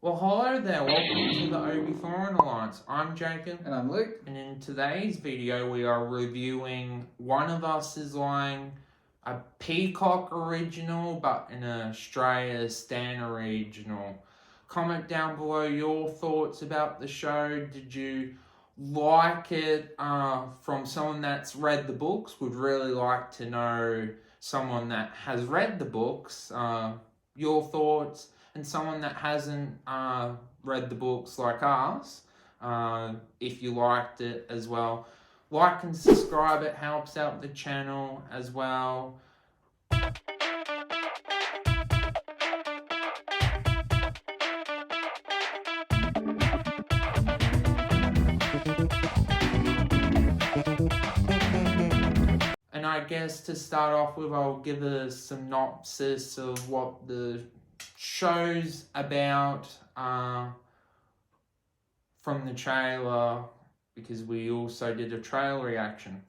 Well, hello there, welcome to the Obi Foreign Alliance. I'm Jacob. And I'm Luke. And in today's video, we are reviewing One of Us is Lying, a Peacock original, but in Australia Stan original. Comment down below your thoughts about the show. Did you like it? From someone that's read the books, would really like to know someone that has read the books, your thoughts. And someone that hasn't read the books like us, if you liked it as well. Like and subscribe, it helps out the channel as well. And I guess to start off with, I'll give a synopsis of what the show's about from the trailer, because we also did a trailer reaction.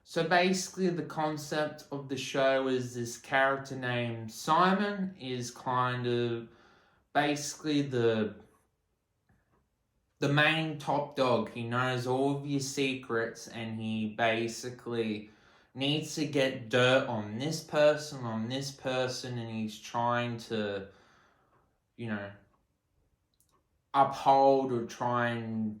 So basically the concept of the show is this character named Simon is kind of basically the main top dog. He knows all of your secrets, and he basically needs to get dirt on this person, and he's trying to, uphold or try and,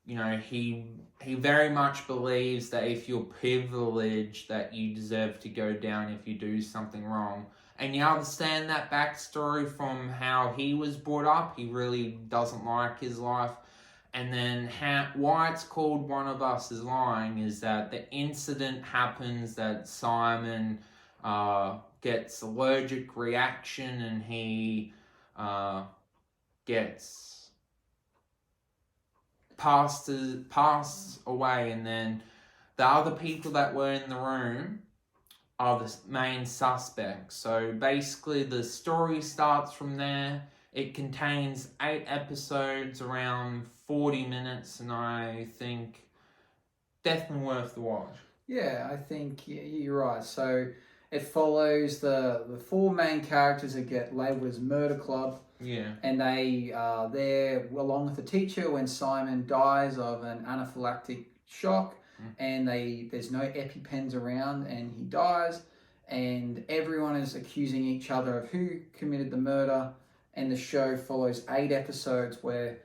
he very much believes that if you're privileged, that you deserve to go down if you do something wrong. And you understand that backstory from how he was brought up. He really doesn't like his life. And then why it's called One of Us is Lying is that the incident happens that Simon gets allergic reaction, and he gets passed away, and then the other people that were in the room are the main suspects. So basically the story starts from there. It contains 8 episodes, around 40 minutes, and I think definitely worth the watch. Yeah, I think you're right. So it follows the 4 main characters that get labelled as Murder Club. Yeah. And they are there along with the teacher when Simon dies of an anaphylactic shock, and there's no EpiPens around, and he dies, and everyone is accusing each other of who committed the murder. And the show follows 8 episodes where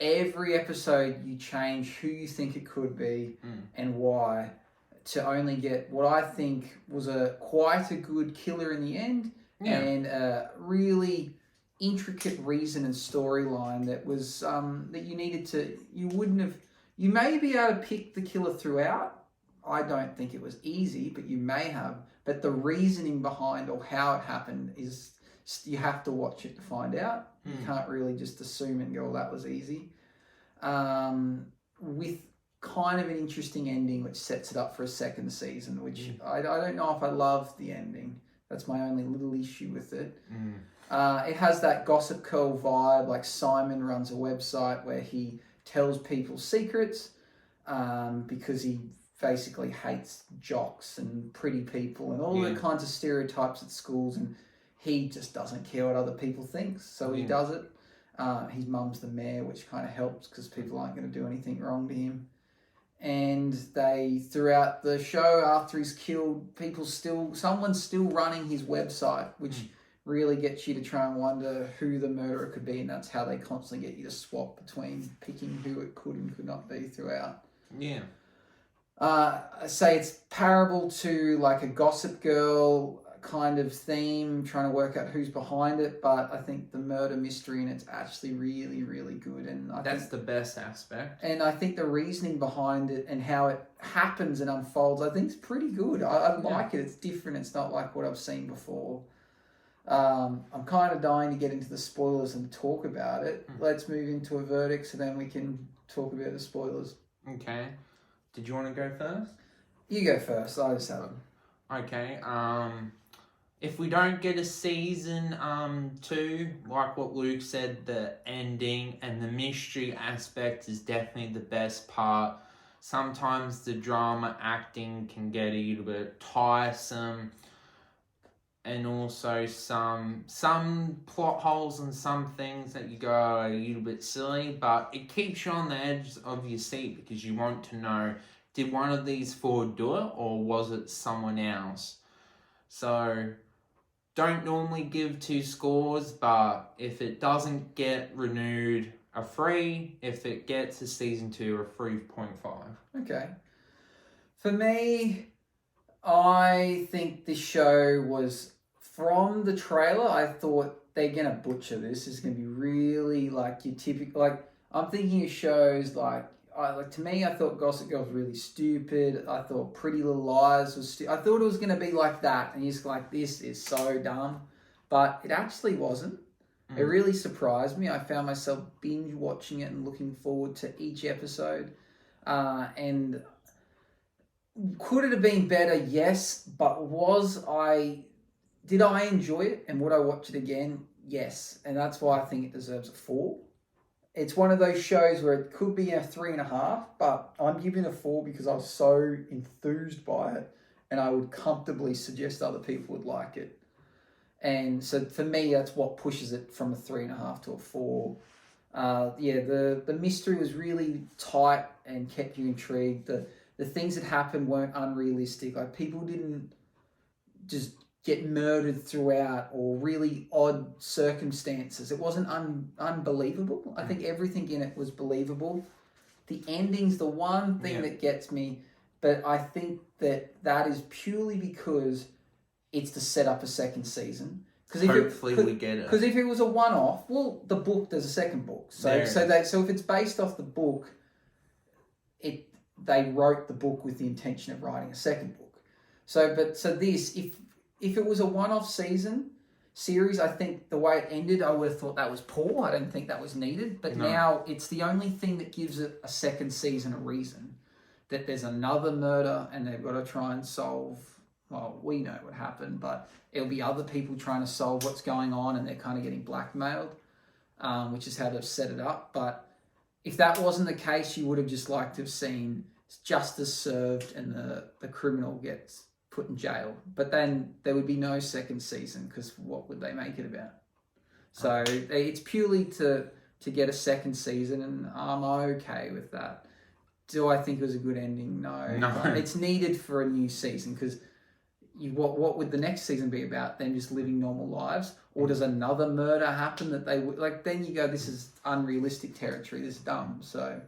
every episode you change who you think it could be and why, to only get what I think was quite a good killer in the end, and a really intricate reason and storyline that was that you needed to. You may be able to pick the killer throughout. I don't think it was easy, but you may have. But the reasoning behind or how it happened is, you have to watch it to find out. You can't really just assume and go, well, that was easy. With kind of an interesting ending, which sets it up for a second season, which I don't know if I love the ending. That's my only little issue with it. It has that Gossip Girl vibe, like Simon runs a website where he tells people secrets because he basically hates jocks and pretty people and all the kinds of stereotypes at schools, and he just doesn't care what other people think, so he does it. His mum's the mayor, which kind of helps because people aren't going to do anything wrong to him. And they, throughout the show, after he's killed, someone's still running his website, which really gets you to try and wonder who the murderer could be, and that's how they constantly get you to swap between picking who it could and could not be throughout. Yeah. I say it's parable to like a Gossip Girl kind of theme, trying to work out who's behind it, but I think the murder mystery in it's actually really, really good, and that's the best aspect. And I think the reasoning behind it and how it happens and unfolds, I think is pretty good. I like it. It's different. It's not like what I've seen before. I'm kind of dying to get into the spoilers and talk about it. Let's move into a verdict so then we can talk about the spoilers. Okay. Did you want to go first? You go first. I just have them. Okay. If we don't get a season 2, like what Luke said, the ending and the mystery aspect is definitely the best part. Sometimes the drama acting can get a little bit tiresome. and also some plot holes and some things that you go a little bit silly, but it keeps you on the edge of your seat because you want to know, did one of these four do it or was it someone else? So don't normally give 2 scores, but if it doesn't get renewed, a 3. If it gets a season 2, a 3.5. Okay. For me, I think this show was, from the trailer, I thought they're going to butcher this. It's going to be really like your typical, like, I'm thinking of shows like to me, I thought Gossip Girl was really stupid. I thought Pretty Little Lies was I thought it was going to be like that. And you're like, this is so dumb. But it actually wasn't. It really surprised me. I found myself binge watching it and looking forward to each episode. And could it have been better? Yes. But did I enjoy it? And would I watch it again? Yes. And that's why I think it deserves a 4. It's one of those shows where it could be a 3.5, but I'm giving it a 4 because I was so enthused by it, and I would comfortably suggest other people would like it. And so for me, that's what pushes it from a 3.5 to a 4. The mystery was really tight and kept you intrigued. The things that happened weren't unrealistic. Like, people didn't just get murdered throughout or really odd circumstances. It wasn't unbelievable. I think everything in it was believable. The ending's the one thing that gets me, but I think that is purely because it's to set up a second season. Hopefully we get it. Because if it was a one-off, well, the book, there's a second book. So if it's based off the book, they wrote the book with the intention of writing a second book. So this, if it was a one-off series, I think the way it ended, I would have thought that was poor. I don't think that was needed. But now it's the only thing that gives it a second season a reason. That there's another murder and they've got to try and solve, well, we know what happened, but it'll be other people trying to solve what's going on and they're kind of getting blackmailed, which is how they've set it up. But if that wasn't the case, you would have just liked to have seen justice served and the criminal gets put in jail, but then there would be no second season because what would they make it about? So it's purely to get a second season, and I'm okay with that. Do I think it was a good ending? No. It's needed for a new season because what would the next season be about? Them just living normal lives, or does another murder happen that they would like? Then you go, this is unrealistic territory. This is dumb. So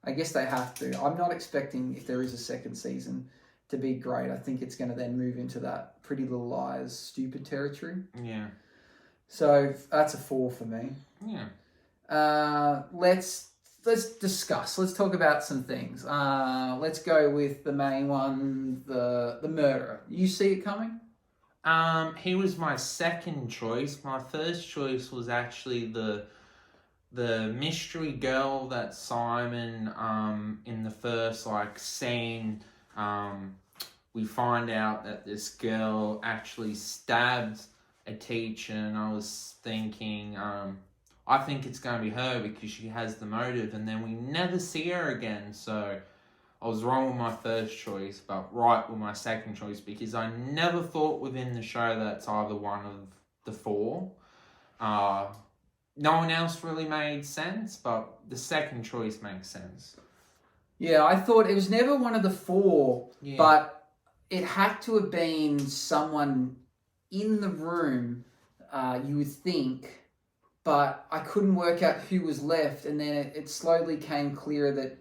I guess they have to. I'm not expecting, if there is a second season, to be great. I think it's going to then move into that Pretty Little Lies stupid territory. Yeah. So that's a 4 for me. Yeah. Let's discuss. Let's talk about some things. Let's go with the main one, the murderer. You see it coming? He was my second choice. My first choice was actually the mystery girl that Simon in the first scene. We find out that this girl actually stabbed a teacher, and I was thinking, I think it's going to be her because she has the motive, and then we never see her again. So I was wrong with my first choice, but right with my second choice, because I never thought within the show that's either one of the 4. No one else really made sense, but the second choice makes sense. Yeah, I thought it was never one of the 4, but it had to have been someone in the room, you would think, but I couldn't work out who was left, and then it slowly came clear that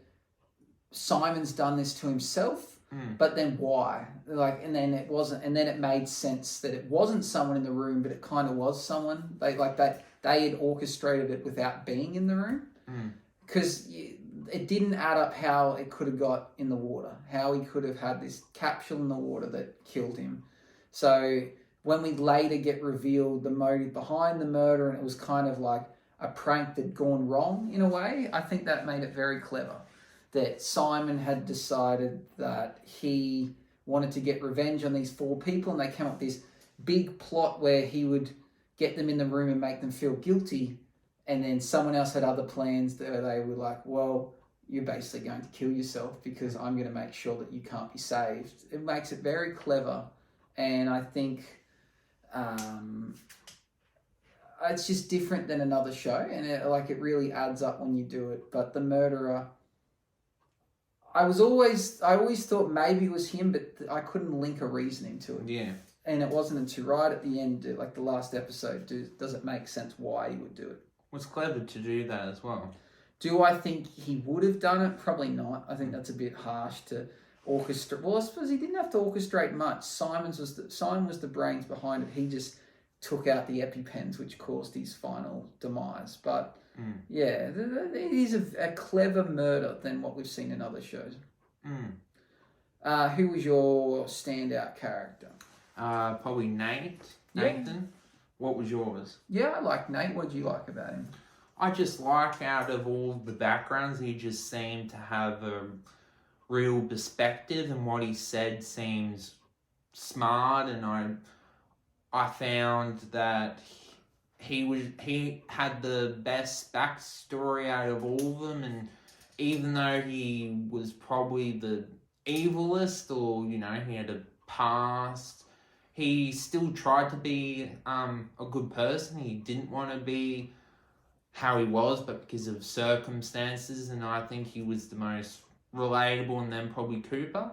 Simon's done this to himself, but then why? And then it wasn't, and then it made sense that it wasn't someone in the room, but it kind of was someone. They had orchestrated it without being in the room, because it didn't add up how it could have got in the water, how he could have had this capsule in the water that killed him. So when we later get revealed the motive behind the murder, and it was kind of like a prank that'd gone wrong in a way, I think that made it very clever. That Simon had decided that he wanted to get revenge on these 4 people, and they came up with this big plot where he would get them in the room and make them feel guilty, and then someone else had other plans that they were like, well, you're basically going to kill yourself because I'm going to make sure that you can't be saved. It makes it very clever, and I think It's just different than another show, and it really adds up when you do it. But the murderer, I always thought maybe it was him, but I couldn't link a reasoning to it. Yeah. And it wasn't until right at the end, like the last episode, does it make sense why he would do it. It was clever to do that as well. Do I think he would have done it? Probably not. I think that's a bit harsh to orchestrate. Well, I suppose he didn't have to orchestrate much. Simon was the brains behind it. He just took out the EpiPens, which caused his final demise. But yeah, it is a clever murder than what we've seen in other shows. Who was your standout character? Probably Nathan. Yeah. What was yours? Yeah, I like Nate. What did you like about him? I just like out of all the backgrounds, he just seemed to have a real perspective, and what he said seems smart, and I found that he had the best backstory out of all of them, and even though he was probably the evilest, or he had a past, he still tried to be a good person. He didn't want to be how he was, but because of circumstances, and I think he was the most relatable, and then probably Cooper.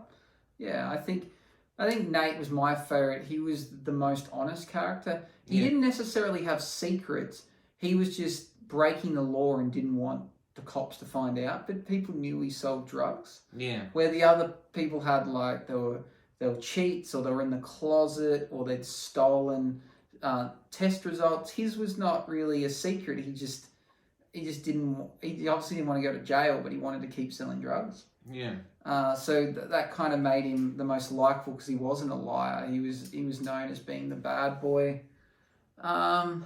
Yeah, I think Nate was my favourite. He was the most honest character. He didn't necessarily have secrets. He was just breaking the law and didn't want the cops to find out, but people knew he sold drugs. Yeah. Where the other people had, like, they were cheats, or they were in the closet, or they'd stolen test results. His was not really a secret. He obviously didn't want to go to jail, but he wanted to keep selling drugs. Yeah. So that kind of made him the most likable, because he wasn't a liar. He was known as being the bad boy. And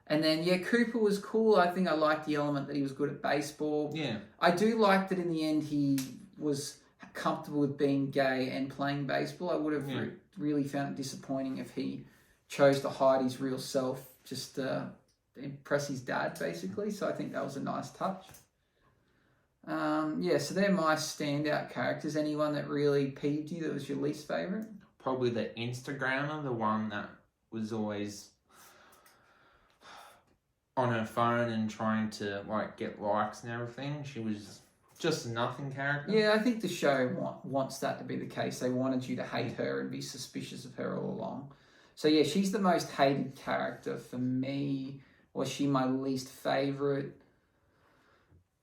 then, Cooper was cool. I think I liked the element that he was good at baseball. Yeah. I do like that in the end he was comfortable with being gay and playing baseball. I would have really found it disappointing if he chose to hide his real self just to impress his dad, basically. So I think that was a nice touch. So they're my standout characters. Anyone that really peeved you, that was your least favourite? Probably the Instagrammer, the one that was always on her phone and trying to get likes and everything. She was just a nothing character. Yeah, I think the show wants that to be the case. They wanted you to hate her and be suspicious of her all along. So yeah, she's the most hated character for me. Was she my least favourite?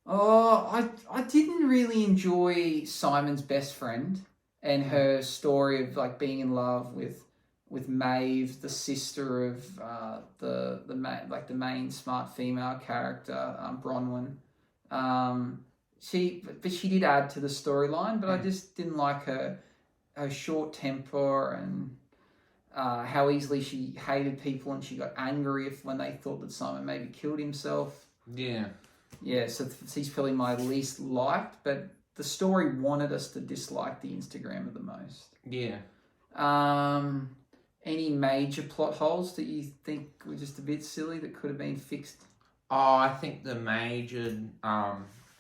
Oh, I didn't really enjoy Simon's best friend and her story of being in love with Maeve, the sister of the main smart female character, Bronwyn. She did add to the storyline, but I just didn't like her short temper and how easily she hated people, and she got angry when they thought that Simon maybe killed himself. Yeah. Yeah, so he's probably my least liked, but the story wanted us to dislike the Instagrammer the most. Yeah. Any major plot holes that you think were just a bit silly that could have been fixed? Oh, I think the major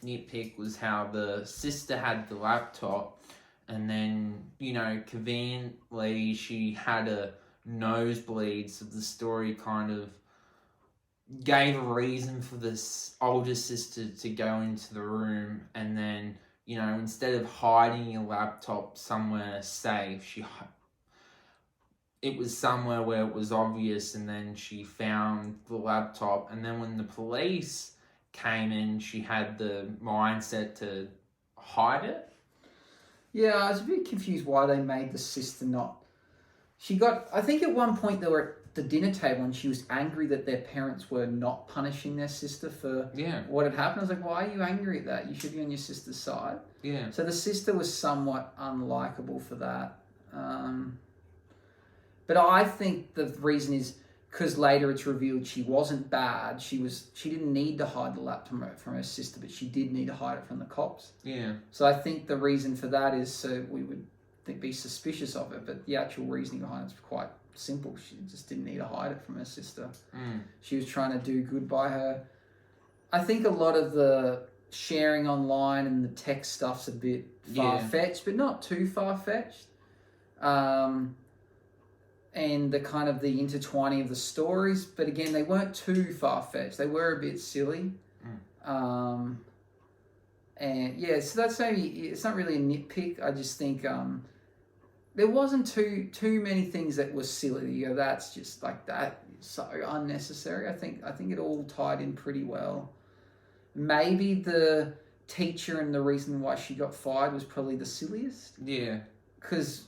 nitpick was how the sister had the laptop, and then, conveniently she had a nosebleed, so the story kind of gave a reason for this older sister to go into the room, and then, instead of hiding your laptop somewhere safe, it was somewhere where it was obvious, and then she found the laptop, and then when the police came in, she had the mindset to hide it. Yeah, I was a bit confused why they made the sister not... I think at one point they were at the dinner table and she was angry that their parents were not punishing their sister for what had happened. I was like, why are you angry at that? You should be on your sister's side. Yeah. So the sister was somewhat unlikable for that. But I think the reason is because later it's revealed she wasn't bad. She didn't need to hide the laptop from her sister, but she did need to hide it from the cops. Yeah. So I think the reason for that is so we would be suspicious of her, but the actual reasoning behind it's quite simple. She just didn't need to hide it from her sister. She was trying to do good by her. I think a lot of the sharing online and the tech stuff's a bit far-fetched, but not too far-fetched. and the kind of the intertwining of the stories. But again, they weren't too far-fetched. They were a bit silly. And yeah, so that's maybe, it's not really a nitpick. I just think there wasn't too many things that were silly. You know, that's just like that, so unnecessary. I think it all tied in pretty well. Maybe the teacher and the reason why she got fired was probably the silliest. Yeah. Because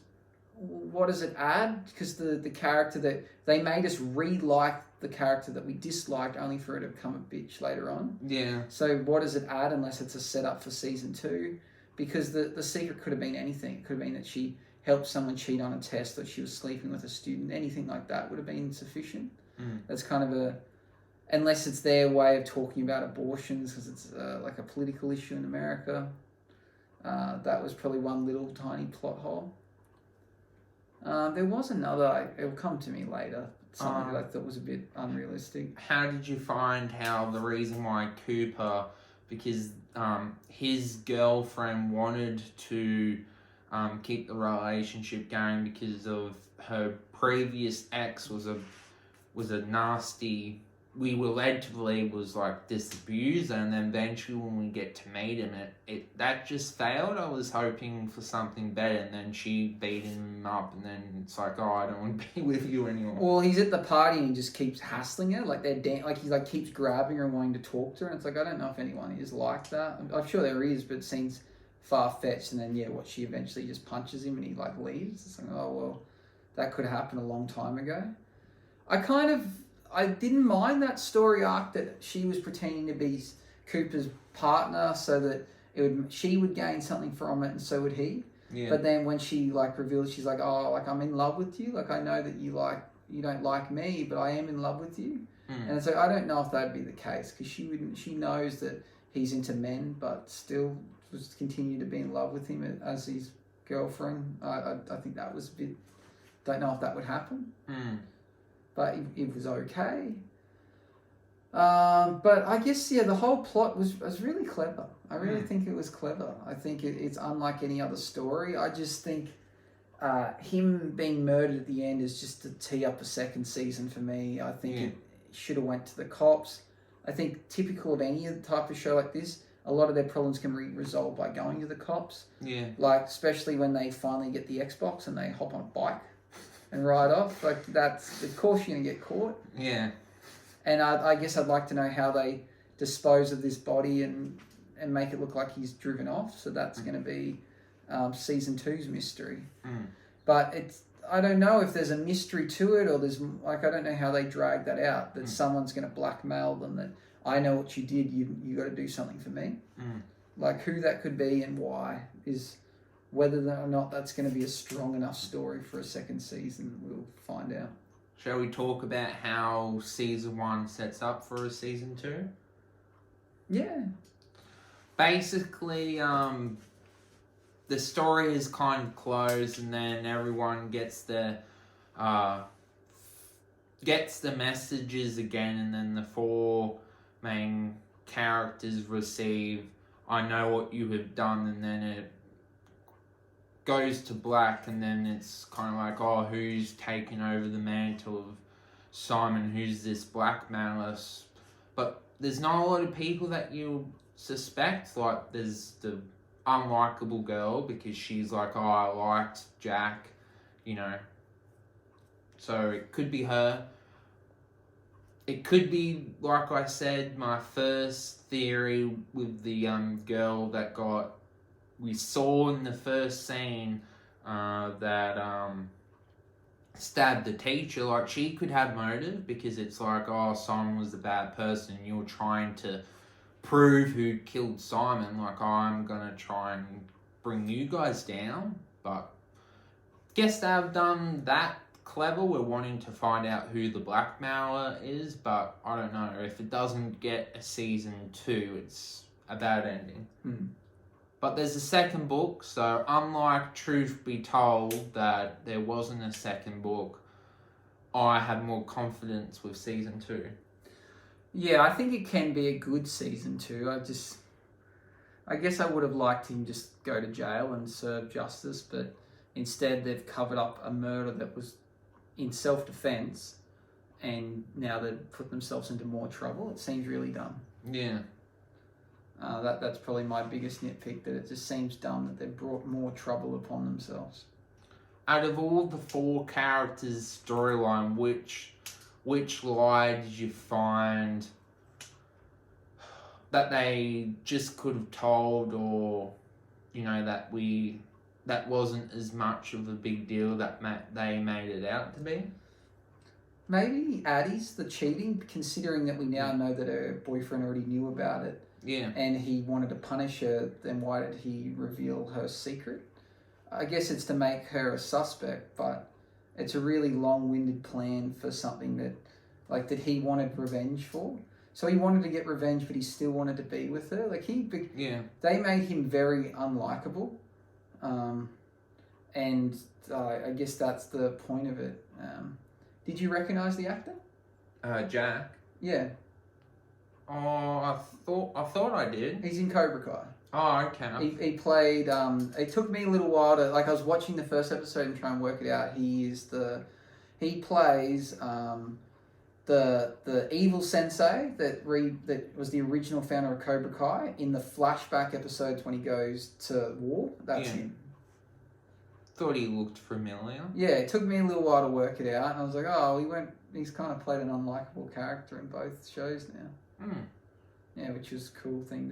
what does it add? Because the character that they made us re-like the character that we disliked, only for her to become a bitch later on. Yeah. So what does it add unless it's a setup for season 2? Because the secret could have been anything. It could have been that she helped someone cheat on a test, or she was sleeping with a student. Anything like that would have been sufficient. That's kind of unless it's their way of talking about abortions, because it's like a political issue in America. That was probably one little tiny plot hole. There was another, it will come to me later, something that I thought was a bit unrealistic. How did you find how the reason why Cooper, because his girlfriend wanted to keep the relationship going because of her previous ex was a nasty, we were led to believe was like this abuser, and then eventually when we get to meet him, it that just failed. I was hoping for something better, and then she beat him up, and then it's like, oh, I don't want to be with you anymore. Well, he's at the party and he just keeps hassling her, like like he like keeps grabbing her and wanting to talk to her, and it's like, I don't know if anyone is like that. I'm sure there is, but it seems far-fetched. And then she eventually just punches him and he like leaves. It's like, oh well, that could happen a long time ago. I didn't mind that story arc that she was pretending to be Cooper's partner so that she would gain something from it, and so would he. Yeah. But then when she like reveals, she's like, oh, like I'm in love with you. Like I know that you don't like me, but I am in love with you. And it's like, I don't know if that'd be the case, because she knows that he's into men, but still just continue to be in love with him as his girlfriend. I think that was a bit. Don't know if that would happen. But it was okay. But I guess, the whole plot was really clever. I really think it was clever. I think it's unlike any other story. I just think him being murdered at the end is just to tee up a second season for me. I think it should have went to the cops. I think typical of any type of show like this, a lot of their problems can be resolved by going to the cops. Yeah. Like, especially when they finally get the Xbox and they hop on a bike and ride off. Like, that's, of course you're going to get caught. Yeah. And I guess I'd like to know how they dispose of this body and make it look like he's driven off. So that's going to be season 2's mystery. But I don't know if there's a mystery to it, or I don't know how they drag that out, that someone's going to blackmail them, that I know what you did, you got to do something for me. Like, who that could be and why is... Whether or not that's going to be a strong enough story for a second season, we'll find out. Shall we talk about how season 1 sets up for a season 2? Yeah. Basically, the story is kind of closed, and then everyone gets the messages again, and then the 4 main characters receive, I know what you have done, and then it goes to black, and then it's kind of like, oh, who's taken over the mantle of Simon? Who's this blackmailer? But there's not a lot of people that you suspect. Like, there's the unlikable girl, because she's like, oh, I liked Jack, So it could be her. It could be, like I said, my first theory with the girl that we saw in the first scene that stabbed the teacher. Like, she could have motive, because it's like, oh, Simon was a bad person. You're trying to prove who killed Simon. Like, oh, I'm going to try and bring you guys down. But guess they've done that clever. We're wanting to find out who the blackmailer is, but I don't know. If it doesn't get a season 2, it's a bad ending. But there's a second book, so unlike Truth Be Told, that there wasn't a second book, I have more confidence with season 2. Yeah, I think it can be a good season 2. I guess I would have liked him just go to jail and serve justice, but instead they've covered up a murder that was in self-defense, and now they've put themselves into more trouble. It seems really dumb. Yeah. That's probably my biggest nitpick, that it just seems dumb that they've brought more trouble upon themselves. Out of all the 4 characters' storyline, which lie did you find that they just could have told, or that wasn't as much of a big deal that they made it out to be? Maybe Addie's, the cheating, considering that we now know that her boyfriend already knew about it. Yeah. And he wanted to punish her, then why did he reveal her secret? I guess it's to make her a suspect, but it's a really long-winded plan for something that he wanted revenge for. So he wanted to get revenge, but he still wanted to be with her. They made him very unlikable. And I guess that's the point of it. Did you recognise the actor? Jack. Yeah. Oh, I thought I did. He's in Cobra Kai. Oh, okay. He played. It took me a little while to I was watching the first episode and trying to work it out. He plays the evil sensei that was the original founder of Cobra Kai in the flashback episodes when he goes to war. That's him. Thought he looked familiar. Yeah, it took me a little while to work it out, and I was like, oh, he's kind of played an unlikable character in both shows now. Mm. Yeah, which was a cool thing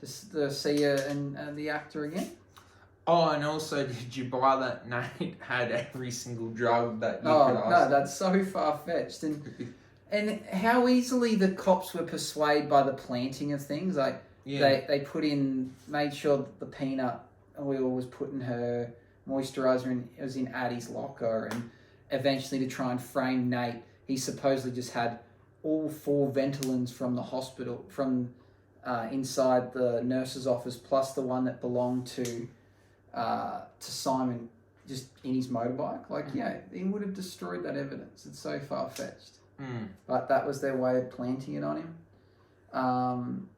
to see and the actor again. Oh, and also, did you buy that Nate had every single drug that you could ask? No, that's so far-fetched. And how easily the cops were persuaded by the planting of things. They made sure that the peanut oil was put in her moisturizer, and it was in Addie's locker, and eventually to try and frame Nate, he supposedly just had all 4 Ventolins from the hospital, from inside the nurse's office, plus the one that belonged to Simon, just in his motorbike. He would have destroyed that evidence. It's so far-fetched. Mm. But that was their way of planting it on him.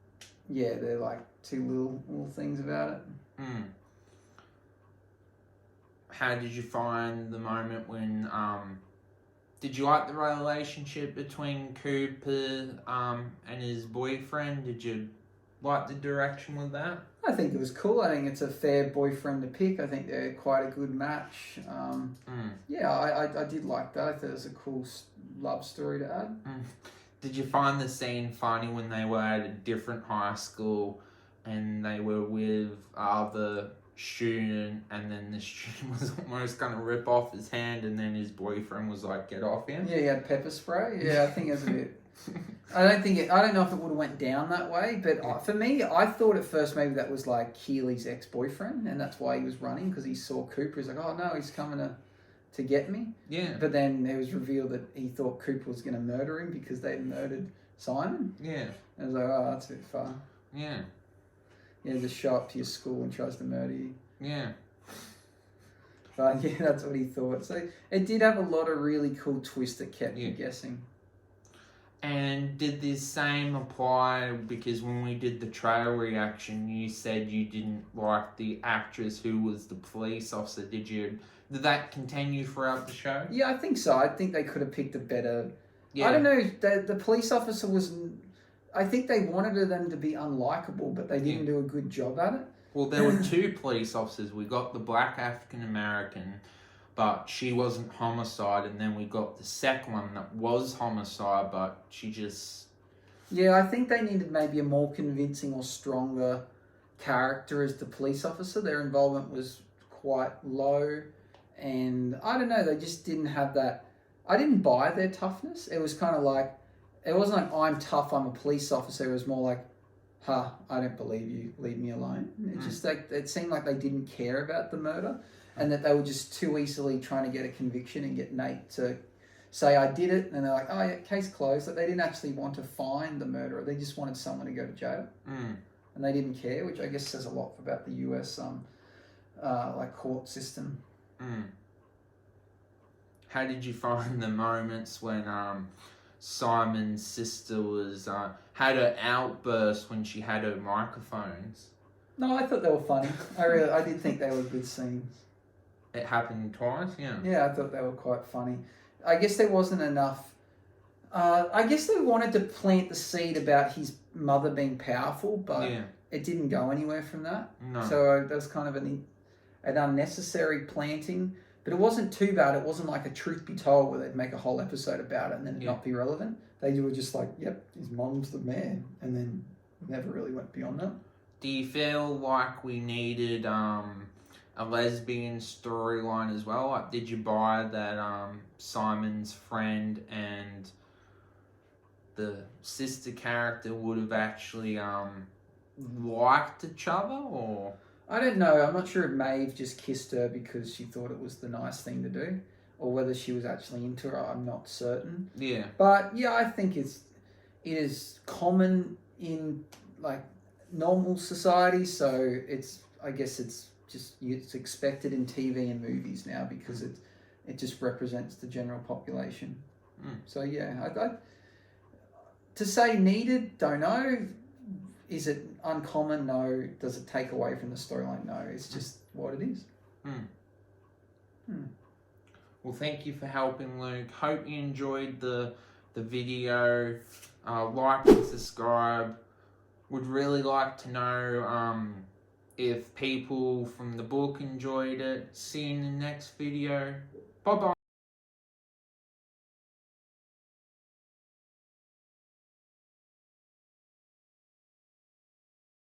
They're like 2 little things about it. Mm. How did you find the moment when, did you like the relationship between Cooper and his boyfriend? Did you like the direction with that? I think it was cool. I think it's a fair boyfriend to pick. I think they're quite a good match. I did like that. I thought it was a cool love story to add. Mm. Did you find the scene funny when they were at a different high school and they were with the student, and then the student was almost going to rip off his hand, and then his boyfriend was like, get off him? Yeah, he had pepper spray. Yeah, I think it was a bit... I don't know if it would have went down that way, but for me, I thought at first maybe that was like Keely's ex-boyfriend, and that's why he was running, because he saw Cooper. He's like, oh no, he's coming to get me. Yeah. But then it was revealed that he thought Cooper was going to murder him because they murdered Simon. Yeah. And I was like, oh, that's a bit far. Yeah. Yeah, just show up to your school and tries to murder you. Yeah. But yeah, that's what he thought. So it did have a lot of really cool twists that kept you guessing. And did the same apply, because when we did the trailer reaction, you said you didn't like the actress who was the police officer. Did that continue throughout the show? Yeah, I think so. I think they could have picked a better... Yeah. I don't know, the police officer was... I think they wanted them to be unlikable, but they didn't do a good job at it. Well, there were 2 police officers. We got the black African-American, but she wasn't homicide, and then we got the second one that was homicide, but she just... Yeah, I think they needed maybe a more convincing or stronger character as the police officer. Their involvement was quite low, and I don't know, they just didn't have that... I didn't buy their toughness. It was kind of like... It wasn't like, I'm tough, I'm a police officer. It was more like, I don't believe you, leave me alone. It just it seemed like they didn't care about the murder, and that they were just too easily trying to get a conviction and get Nate to say, I did it, and they're like, oh yeah, case closed. Like, they didn't actually want to find the murderer. They just wanted someone to go to jail. And they didn't care, which I guess says a lot about the US court system. How did you find the moments when Simon's sister was had her outburst when she had her microphones? No, I thought they were funny. I did think they were good scenes. It happened twice, yeah. Yeah, I thought they were quite funny. I guess there wasn't enough. I guess they wanted to plant the seed about his mother being powerful, but Yeah. it didn't go anywhere from that. No. So that was kind of an unnecessary planting. But it wasn't too bad. It wasn't like a truth be told where they'd make a whole episode about it and then it not be relevant. They were just like, yep, his mom's the man, and then never really went beyond that. Do you feel like we needed a lesbian storyline as well? Like, did you buy that Simon's friend and the sister character would have actually liked each other, or? I don't know. I'm not sure if Maeve just kissed her because she thought it was the nice thing to do, or whether she was actually into her. I'm not certain. Yeah. But yeah, I think it is common in like normal society. So I guess it's expected in TV and movies now because it just represents the general population. So yeah, I to say needed, don't know. Is it uncommon? No. Does it take away from the storyline? No. It's just what it is. Well, thank you for helping, Luke. Hope you enjoyed the video. Like and subscribe. Would really like to know if people from the book enjoyed it. See you in the next video. Bye-bye.